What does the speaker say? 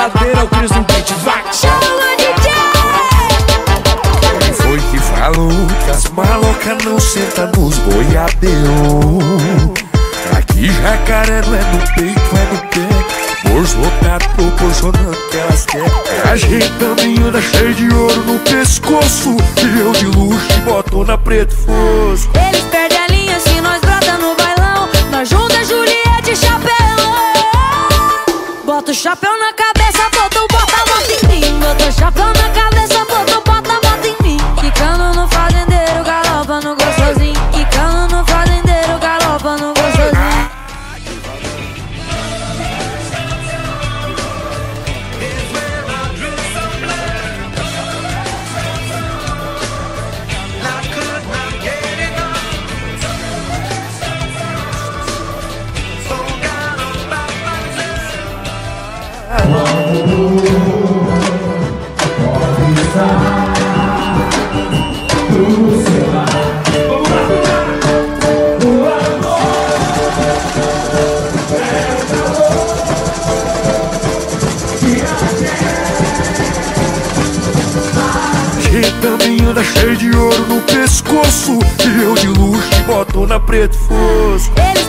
boiadeira, o Cris no beat, vai! Chama DJ! Quem foi que falou que as malocas não sentam nos boiadeiros? Aqui jacaré não é no peito, é no pé. Bolso lotado proporcionando que elas querem. A gente também anda cheio de ouro no pescoço, e eu de luxo e botona preto fosco. Eles perdem a linha se nós brota no bailão. Nós junta Juliette e chapelão. Bota o chapéu na cabeça, bota o bota em mim. Bota o chapéu na cabeça, bota o bota em mim. Quicando no fazendeiro, galopa no gostosinho. Quicando no fazendeiro, galopa no gostosinho. Gente também anda cheio de ouro no pescoço, e eu de luxo e botona preto fosco. Eles